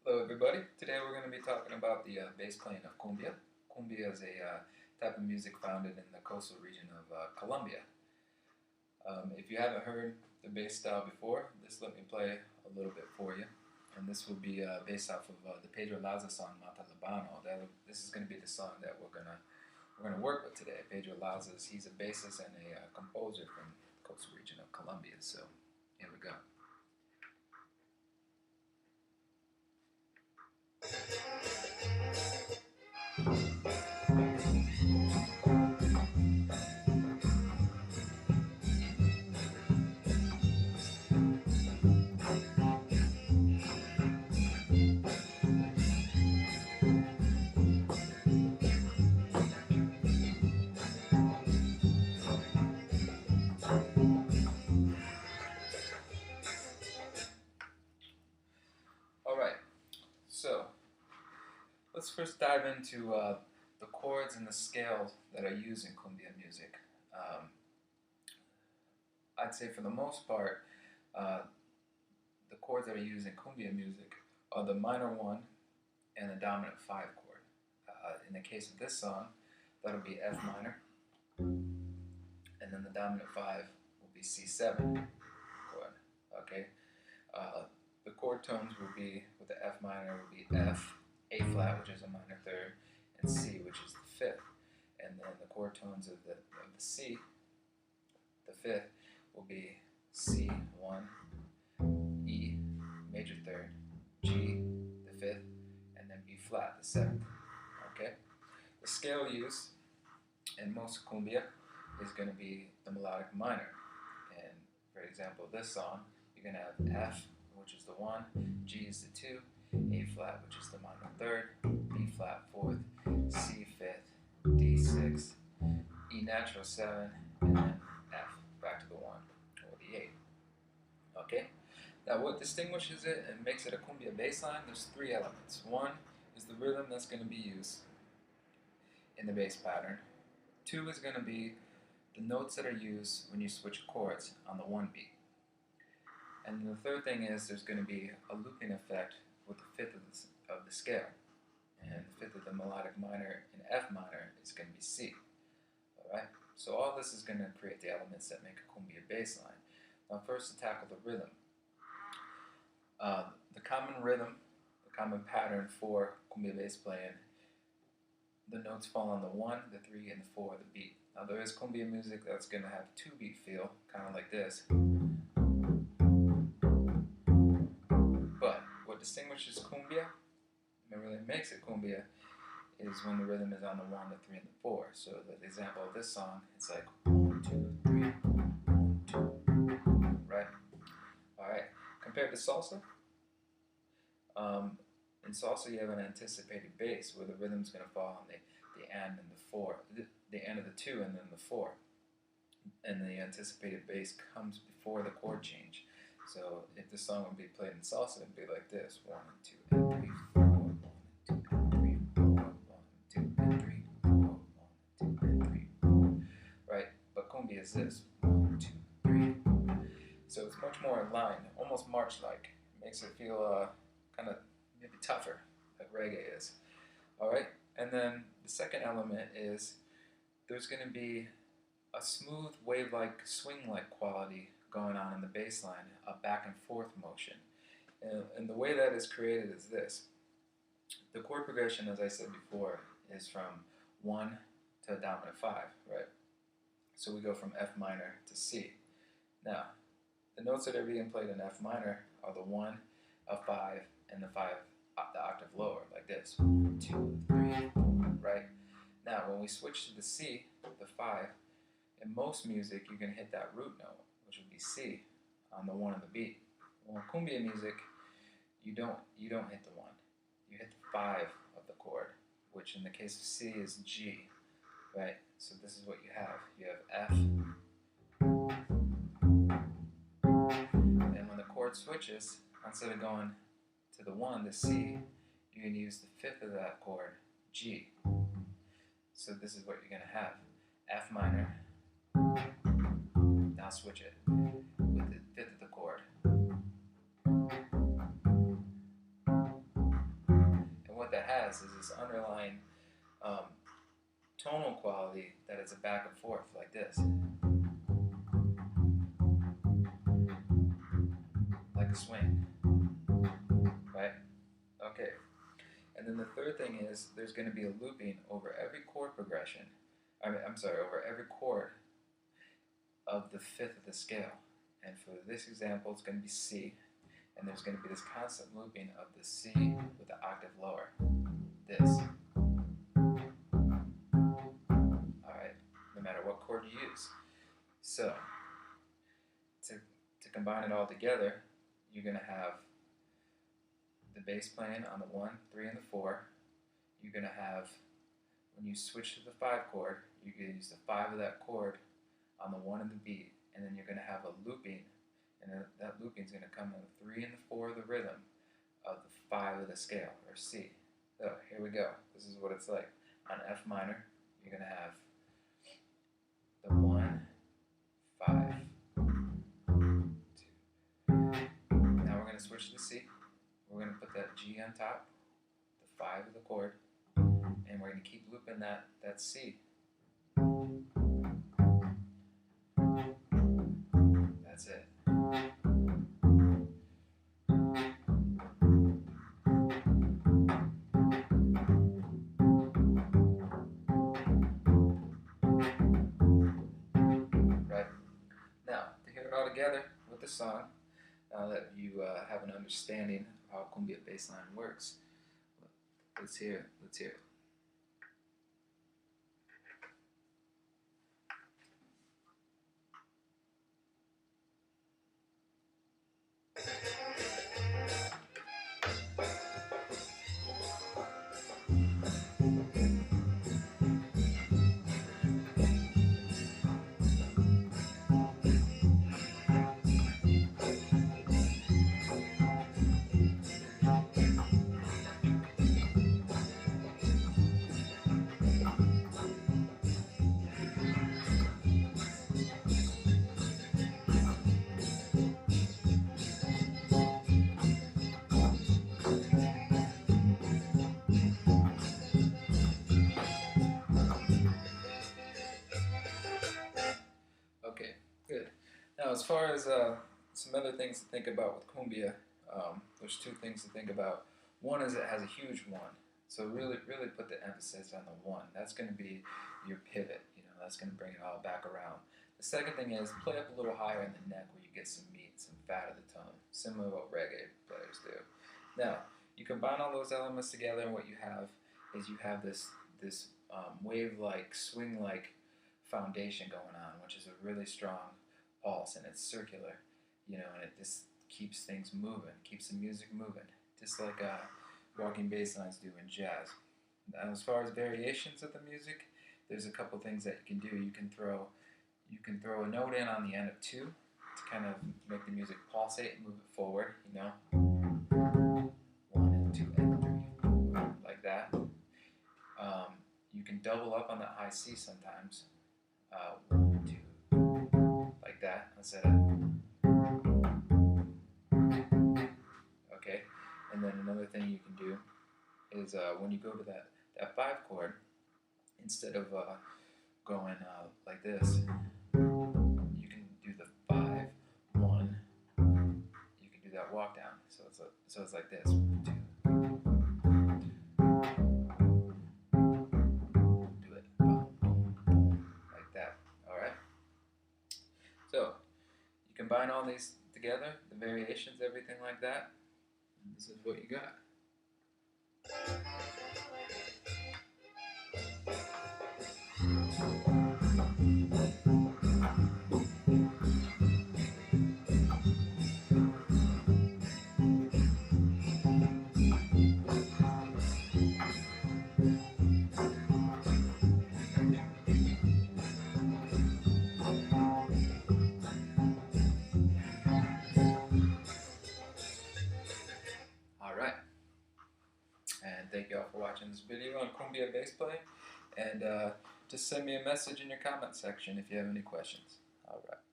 Hello everybody, today we're going to be talking about the bass playing of cumbia. Cumbia is a type of music founded in the coastal region of Colombia. If you haven't heard the bass style before, just let me play a little bit for you. And this will be based off of the Pedro Laza song Mata Labano. This is going to be the song that we're gonna work with today. Pedro Laza, he's a bassist and a composer from the coastal region of Colombia. So here we go. Alright, so let's first dive into the chords and the scales that are used in cumbia music. I'd say for the most part, the chords that are used in cumbia music are the minor 1 and the dominant 5 chord. In the case of this song, that'll be F minor, and then the dominant 5 will be C7 chord. Okay, the chord tones will be, with the F minor, will be F, A flat, which is a minor third, and C, which is the fifth. And then the chord tones of the C, the fifth, will be C, 1, E, major third, G, the fifth, and then B flat, the seventh. Okay? The scale used in most cumbia is going to be the melodic minor. And for example, this song, you're going to have F, which is the 1, G is the 2, A flat, which is the minor third, B flat fourth, C fifth, D sixth, E natural 7, and then F back to the 1 or the 8. Okay? Now what distinguishes it and makes it a cumbia bass line, there's 3 elements. One is the rhythm that's going to be used in the bass pattern. 2 is going to be the notes that are used when you switch chords on the 1 beat. And the third thing is there's going to be a looping effect with the fifth of the scale. And the fifth of the melodic minor in F minor is going to be C. Alright? So all this is going to create the elements that make a cumbia bass line. Now first to tackle the rhythm. The common rhythm, the common pattern for cumbia bass playing, the notes fall on the 1, the 3, and the 4 of the beat. Now there is cumbia music that's going to have 2-beat feel, kind of like this. But what distinguishes cumbia, and really makes it cumbia, is when the rhythm is on the 1, the 3, and the 4. So the example of this song, it's like 1, 2, 3, 1, 2, right? Alright, compared to salsa, in salsa you have an anticipated bass where the rhythm's going to fall on the end and the 4, the end of the 2 and then the 4. And the anticipated bass comes before the chord change. So if the song would be played in salsa, it'd be like this: 1 and 2 and 3, 4, 1 and 2 and 3, 4, 1 and 2 and 3, 4, 1 and 2 and 3, 4. Right? But cumbia is this: 1, 2, 3. So it's much more in line, almost march-like. It makes it feel kind of maybe tougher, like reggae is. Alright? And then the second element is there's going to be a smooth wave-like, swing-like quality going on in the bass line, a back and forth motion. And the way that is created is this. The chord progression, as I said before, is from 1 to a dominant 5, right? So we go from F minor to C. Now, the notes that are being played in F minor are the 1, a 5, and the 5, the octave lower, like this. 1, 2, 3, 4, right? Now, when we switch to the C, the 5, in most music, you're going to hit that root note, which would be C, on the 1 of the beat. Well, in cumbia music, you don't hit the 1. You hit the 5 of the chord, which in the case of C is G, right? So this is what you have. You have F, and when the chord switches, instead of going to the 1, the C, you're going to use the fifth of that chord, G. So this is what you're going to have. F minor. Now switch it with the fifth of the chord. has is this underlying tonal quality that it's a back and forth like this, like a swing, right? Okay. And then the third thing is there's going to be a looping over every chord progression. Over every chord of the fifth of the scale. And for this example, it's going to be C. And there's going to be this constant looping of the C with the octave lower. This. Alright, no matter what chord you use. So, to combine it all together, you're going to have the bass playing on the 1, 3, and the 4. You're going to have, when you switch to the 5 chord, you're going to use the 5 of that chord on the 1 and the beat. And then you're going to have a looping. And that looping is going to come in the 3 and the 4 of the rhythm of the 5 of the scale, or C. So here we go. This is what it's like. On F minor, you're going to have the 1, 5, 2. Now we're going to switch to C. We're going to put that G on top, the 5 of the chord, and we're going to keep looping that C. That's it. Together with the song, now that you have an understanding of how cumbia bassline works, let's hear it. Let's hear it. Okay, good. Now, as far as some other things to think about with cumbia, there's two things to think about. One is it has a huge one, so really put the emphasis on the one. That's going to be your pivot. That's going to bring it all back around. The second thing is play up a little higher in the neck where you get some meat, some fat of the tongue, similar to what reggae players do. Now, you combine all those elements together, and what you have is you have this wave-like, swing-like foundation going on, which is a really strong pulse, and it's circular, and it just keeps things moving, keeps the music moving, just like walking bass lines do in jazz. Now, as far as variations of the music, there's a couple things that you can do. You can throw a note in on the end of 2 to kind of make the music pulsate and move it forward, 1 and 2 and 3, 4, like that. You can double up on the high C sometimes. 1, 2, like that, instead of. Okay, and then another thing you can do is when you go to that 5 chord, instead of going like this, you can do the 5, 1. You can do that walk down. So it's like this. 1, 2. Do it. Boom, boom, boom, like that. All right. So you combine all these together, the variations, everything like that, and this is what you got. Thank you all for watching this video on cumbia bass playing, and just send me a message in your comment section if you have any questions. All right.